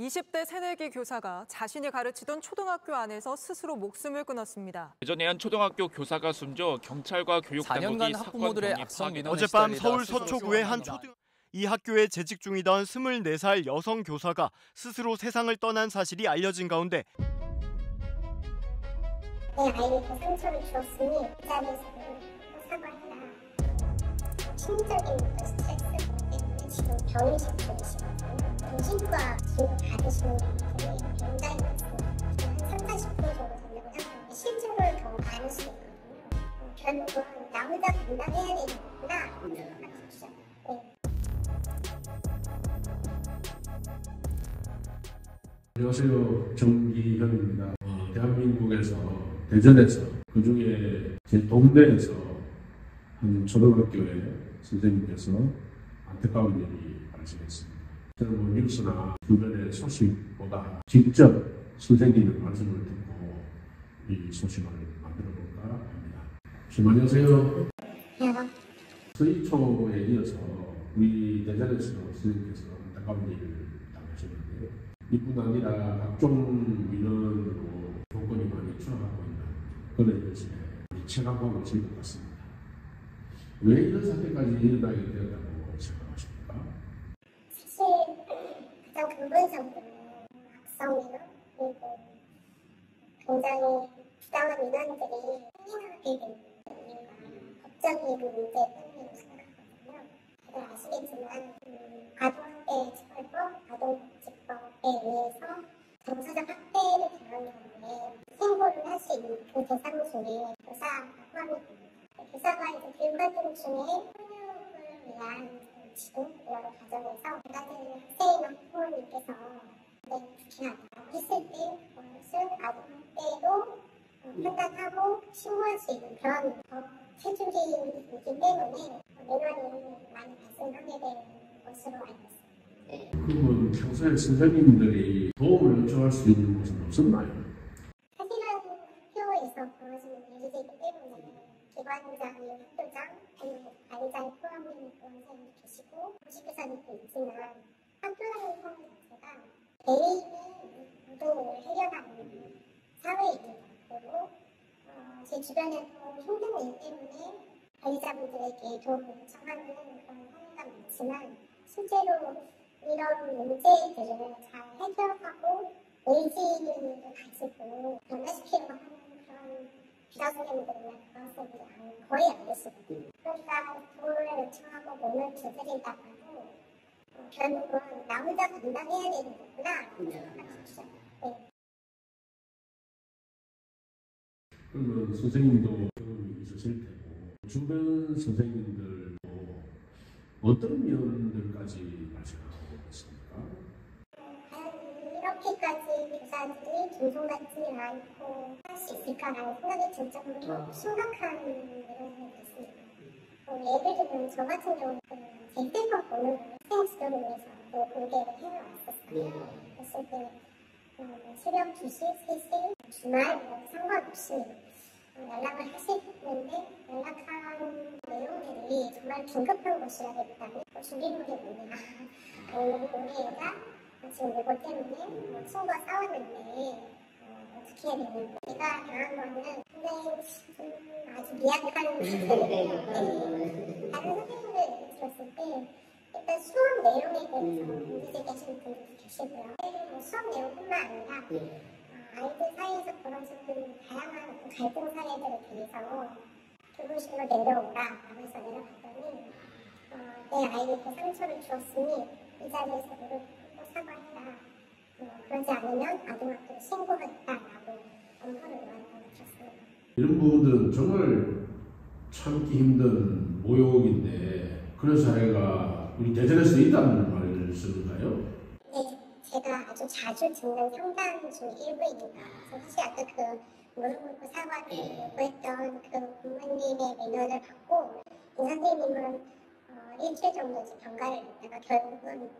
20대 새내기 교사가 자신이 가르치던 초등학교 안에서 스스로 목숨을 끊었습니다. 예전에 한 초등학교 교사가 숨져 경찰과 교육당국이 사건 경위 파악에 어젯밤 서울 서초구의 한 이 학교에 재직 중이던 24살 여성 교사가 스스로 세상을 떠난 사실이 알려진 가운데 내 아이에게 상처를 주었으니 이 자리에서 사과해라. 심리적인 스트레스 때문에 지금 병원 신청이시거든요. 정신과 진료 받으시는 분들이 굉장히 많습니다. 한 30, 40% 정도 된다고 생각하는데 실제로는 더 많을 수 있거든요. 결국은 나 혼자 감당해야 되는구나. 안녕하세요. 정기현입니다. 대한민국에서 대전에서 그중에 제 동네에서 한 초등학교에 선생님께서 안타까운 일이 발생했습니다. 저는 뭐 뉴스나 주변의 소식보다 직접 선생님의 말씀을 듣고 이 소식을 만들어 볼까 합니다. 안녕하세요. 서희초에 이어서 우리 대전에서 선생님께서 안타까운 일을 당하셨는데요. 이뿐 아니라 각종 민원으로 조건이 많이 추락하고 있는 그런 것에 체감하고 있을 것 같습니다. 왜 이런 사태까지 일어나게 되었다고 생각하십니까? 사실 가장 근본적으로 악성민원 그리고 굉장히 부당한 민원들이 흥행하게 되는 이유가 법적인 문제 때문이라고 생각하거든요. 다들 아시겠지만 아동학대 처벌법, 아동복지법에 의해서 정서적 학대를 당한 경우에 신고를 할 수 있는 그 대상 중에 교사가 포함이 됩니다. 교사가 이제 교육활동 중에 훈육을 위한 지도 여러 과정에서 가지 학생이나 부모님께서 불쾌하다 했을 때 그것을 아동학대로 판단하고 신고할 수 있는 그런 법 테두리이기 때문에 민원이 많이 발생하게 된 것으로 알고 있습니다. 그러면 평소에 선생님들이 도움을 요청할 수 있는 곳은 없었나요? 사실은 학교에서 벌어지는 일이기 때문에 기관장이 학교장, 아니면 관리자에 포함된 선생님이 계시고 교직교사님도 있지만 학교라는 상황 자체가 개인이 모두 해결하는 사회입니다. 그리고 제 주변에서 힘든 일 때문에 관리자분들에게 도움을 요청하는 그런 사례가 많지만 실제로 이런 문제들을 잘 해결하고 의지를 가지고 변화시키려고 하는 그런 교사 선생님들이나 교원생들이 거의 안 계시거든요. 그러니까 도움을 요청하고 몸을 두드린다고 결국은 나 혼자 감당해야 되는 거구나. 그러면 선생님도 경험이 있으실 테고 주변 선생님들도 어떤 면들까지 발생하고 있습니까? 이렇게까지 교사들이 존중받지 않고 할 수 있을까라는 생각이 들 정도로 심각한 일이 있습니다. 예를 들면 저 같은 경우는 제 휴대폰 번호를 학생 지도를 위해서 공개를 해왔었어요. 그랬을 때 새벽 2시, 3시, 주말 상관없이 연락을 하시는데 연락한 내용들이 정말 긴급한 것이라기 때문에 준비물이 뭐냐 우리 애가 지금 이것 때문에 친구와 싸웠는데 어떻게 해야 되는지 제가 당한 거는 굉장히 아주 미약한 다른 선생님들 들었을 때 일단 수업 내용에 대해서 문제 제기하시는 분들도 계시고요. 수업 내용뿐만 아니라 아이들 사이에서 벌어지는 다양한 갈등 사례들에 대해서 교무실로 내려오라라고 해서 내려갔더니 내 아이에게 상처를 주었으니 이 자리에서 무릎 꿇고 사과해라. 그러지 않으면 아동학대를 신고하겠다라고 엄포를 놓았다고 들었습니다. 이런 부분들은 정말 참기 힘든 모욕인데 그런 사례가 우리 대전에서 있다는 말을 쓰는가요? 네, 제가 아주 자주 듣는 상담 중 일부입니다. 사실 아까 그 무릎 꿇고 사과를 요구했던 그 부모님의 민원을 받고 이 선생님은 일주일 정도 이제 병가를 했다가 결국은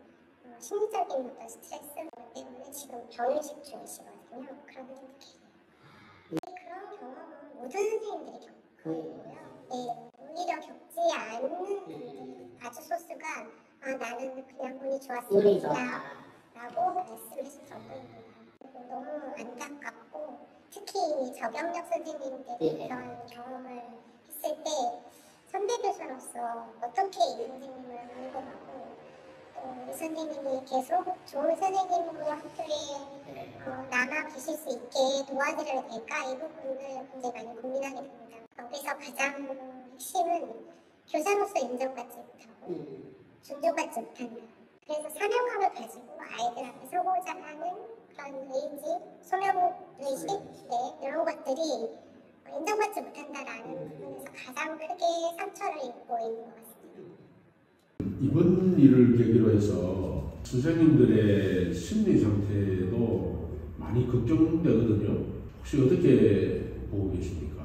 심리적인 어떤 스트레스 때문에 지금 병원식 중이시거든요. 그런 분들도 계세요. 그런 경험은 모든 선생님들이 겪고요. 네, 오히려 겪지 않는 분들이 아주 소수가 나는 그냥 운이 좋았으니까 라고 말씀하셨거든요. 너무 안타깝고 특히 저경력 선생님들이 이런 경험을 했을 때 선배 교사로서 어떻게 이 선생님을 궁금하고 또 이 선생님이 계속 좋은 선생님으로 학교에 남아 계실 수 있게 도와드려야 될까 이 부분을 굉장히 많이 고민하게 됩니다. 여기서 가장 핵심은 교사로서 인정받지 못하고 존중받지 못한다. 그래서 사명감을 가지고 아이들 앞에 서고자 하는 그런 의지, 소명의식 이런 것들이 인정받지 못한다라는 부분에서 가장 크게 상처를 입고 있는 것 같습니다. 이번 일을 계기로 해서 선생님들의 심리 상태도 많이 걱정되거든요. 혹시 어떻게 보고 계십니까?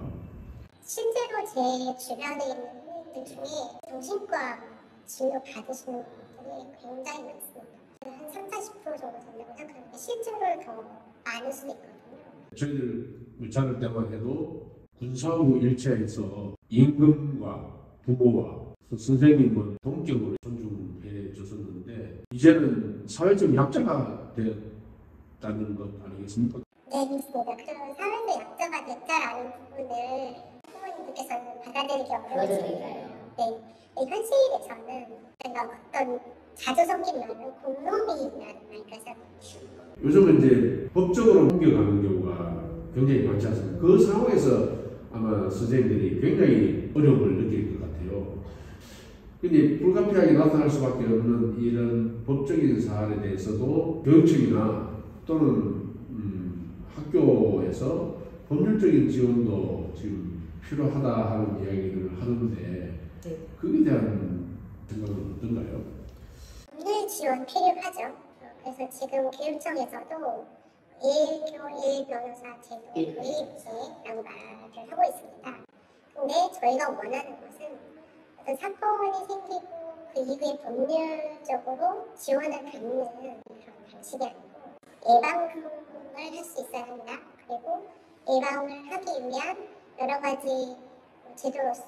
실제로 제 주변에 있는 선생님들 중에 정신과 진료 받으시는 분들이 굉장히 많습니다. 한 30-40% 정도 된다고 생각하는데 실제로는 더 많을 수도 있거든요. 저희들 물차를 때만 해도 군사후 일체에서 임금과 부모와 선생님은 동격으로 존중해 줬었는데 이제는 사회적 약자가 되었다는 것 아니겠습니까? 네, 그렇습니다. 그런 사회적 약자가 됐다라는 부분을 부모님들께서는 받아들이기 어려우시니까요. 네, 이 현실에서는 제가 어떤 자주 섞인 말로 공놈이라는 말까지 요즘은 이제 법적으로 옮겨가는 경우가 굉장히 많지 않습니까? 그 상황에서 아마 선생님들이 굉장히 어려움을 느낄 것 같아요. 근데 불가피하게 나타날 수밖에 없는 이런 법적인 사안에 대해서도 교육청이나 또는 학교에서 법률적인 지원도 지금 필요하다 하는 이야기를 하는데 그에 대한 생각은 어떤가요? 법률 지원 필요하죠. 그래서 지금 교육청에서도 1교 1변호사 제도 도입제라고 말을 하고 있습니다. 근데 저희가 원하는 것은 어떤 사건이 생기고 그 이후에 법률적으로 지원을 받는 그런 방식이 아니고 예방을 할 수 있어야 한다. 그리고 예방을 하기 위한 여러 가지 제도로서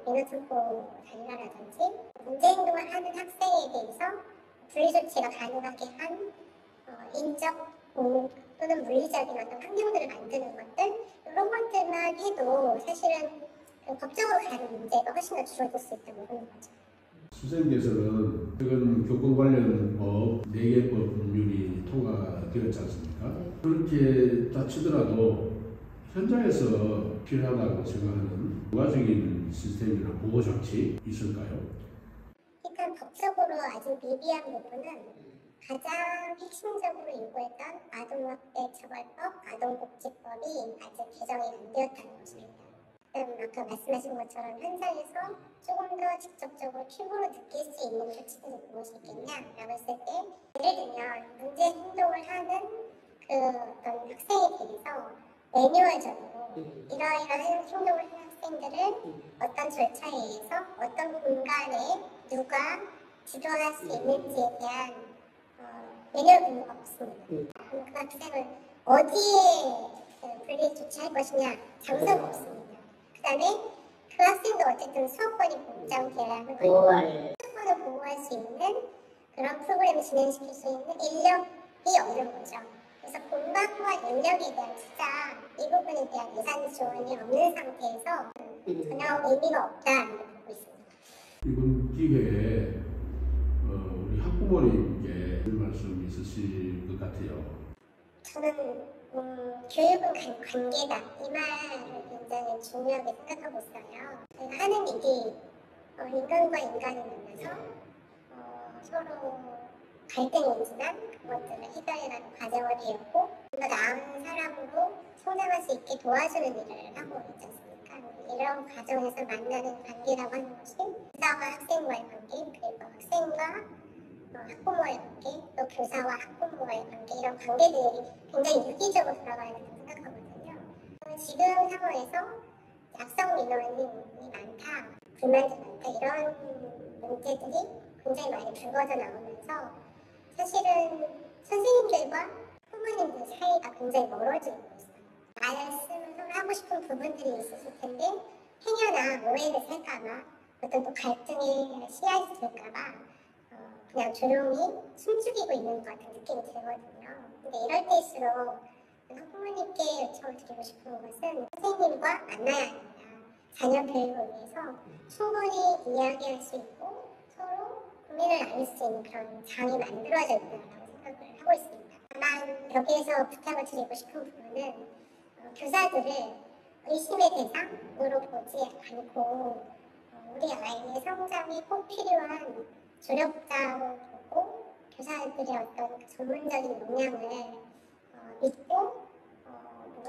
민원청구 단위라든지 문제 행동을 하는 학생에 대해서 분리조치가 가능하게 한 인적 또는 물리적인 어떤 환경들을 만드는 것들 이런 것들만 해도 사실은 법적으로 가는 문제가 훨씬 더 줄어들 수 있다고 보는 거죠. 선생님께서는 최근 교권 관련 법 4개 법률이 통과되었지 않습니까? 그렇게 따치더라도 현장에서 필요하다고 생각하는 부가적인 시스템이나 보호 장치 있을까요? 일단 법적으로 아주 미비한 부분은 가장 핵심적으로 요구했던 아동학대처벌법, 아동복지법이 아직 개정이 안 되었다는 것입니다. 아까 말씀하신 것처럼 현장에서 조금 더 직접적으로 피부로 느낄 수 있는 조치들이 무엇이 있겠냐라고 했을 때 예를 들면 문제 행동을 하는 그 어떤 학생에 대해서 매뉴얼적으로 이러이러한 행동을 하는 학생들을 어떤 절차에 의해서 어떤 공간에 누가 지도할 수 있는지에 대한 매뉴얼 근거가 없습니다. 그 학생을 어디에 분리 조치할 것이냐 장소가 없습니다. 그 다음에 그 학생도 어쨌든 수업권이 보장되어야 하는 거예요. 수업권을 보호할 수 있는 그런 프로그램을 진행시킬 수 있는 인력이 없는 거죠. 그래서 공간과 인력에 대한 투자 이 부분에 대한 예산 지원이 없는 상태에서 전혀 의미가 없다고 보고 있습니다. 이번 기회에 우리 학부모님께 말씀 있으실 것 같아요. 저는 교육은 관계다 이 말을 굉장히 중요하게 생각하고 있어요. 저희가 하는 일이 인간과 인간이 만나서 서로 갈등이 있지만 그것들을 해결해가는 과정을 배우고 더 나은 사람으로 성장할 수 있게 도와주는 일을 하고 있지 않습니까? 이런 과정에서 만나는 관계라고 하는 것이 교사와 학생과의 관계, 그리고 학생과 학부모의 관계, 또 교사와 학부모의 관계 이런 관계들이 굉장히 유기적으로 돌아가야 된다고 생각하거든요. 지금 상황에서 악성 민원이 많다, 불만이 많다 이런 문제들이 굉장히 많이 불거져 나오면서 사실은 선생님들과 부모님들 사이가 굉장히 멀어지고 있어요. 말씀을 하고 싶은 부분들이 있었을 텐데 행여나 오해를 살까봐 어떤 또 갈등에 씨앗이 될까봐 그냥 조용히 숨죽이고 있는 것 같은 느낌이 들거든요. 근데 이럴 때일수록 학부모님께 요청을 드리고 싶은 것은 선생님과 만나야 합니다. 자녀 교육을 위해서 충분히 이야기할 수 있고 서로 고민을 나눌 수 있는 그런 장이 만들어져 있다고 생각을 하고 있습니다. 다만 여기에서 부탁을 드리고 싶은 부분은 교사들을 의심의 대상으로 보지 않고 우리 아이의 성장이 꼭 필요한 조력자로 보고 교사들의 어떤 전문적인 역량을 믿고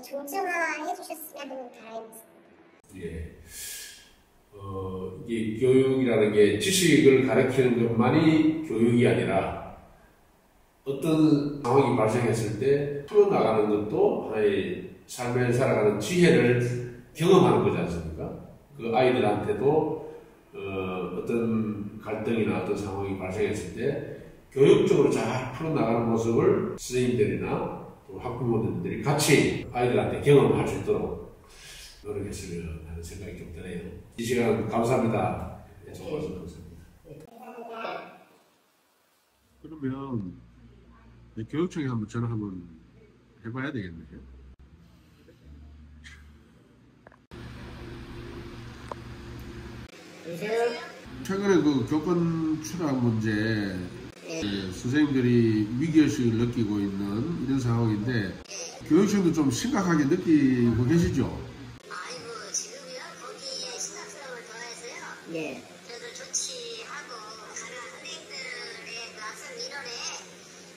존중해 주셨으면 하는 바람이 있습니다. 예. 이게 교육이라는 게 지식을 가르치는 것만이 교육이 아니라 어떤 상황이 발생했을 때 풀어나가는 것도 하나의 삶을 살아가는 지혜를 경험하는 거지 않습니까? 그 아이들한테도 어떤 갈등이나 어떤 상황이 발생했을 때 교육적으로 잘 풀어나가는 모습을 선생님들이나 또 학부모들이 같이 아이들한테 경험할 수 있도록 노력했으면 하는 생각이 좀 드네요. 이 시간 감사합니다. 네, 정말 감사합니다. 그러면 교육청에 한번 전화 한번 해봐야 되겠네요. 최근에 그 교권 추락 문제 선생님들이 위기의식을 느끼고 있는 이런 상황인데 교육청도 좀 심각하게 느끼고 계시죠? 아이고 지금요 거기에 심각성을 더해서요. 네. 저희들 조치하고 가능한 선생님들의 그 학생 민원에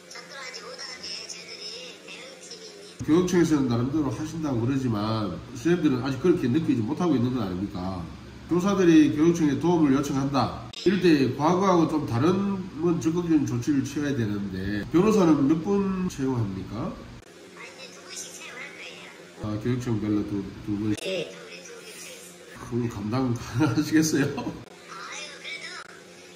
접근하지 못하게 저희들이 대응팀이 교육청에서는 나름대로 하신다고 그러지만 선생님들은 아직 그렇게 느끼지 못하고 있는 건 아닙니까? 교사들이 교육청에 도움을 요청한다. 이럴 때 과거하고 좀 다른 적극적인 조치를 취해야 되는데 변호사는 몇 분 채용합니까? 이제 2분씩 채용할 거예요. 교육청별로 두 분. 네. 그걸 감당 가능하시겠어요? 아유 그래도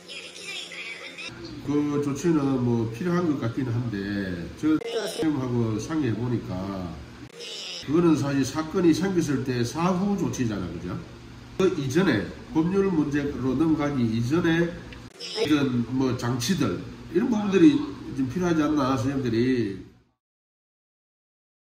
이거 획기적인 거예요. 근데 그 조치는 뭐 필요한 것 같긴 한데 저 선생님하고 상의해 보니까 그거는 사실 사건이 생겼을 때 사후 조치잖아요, 그죠? 그 이전에 법률 문제로 넘어가기 이전에 이런 뭐 장치들 이런 부분들이 좀 필요하지 않나 선생님들이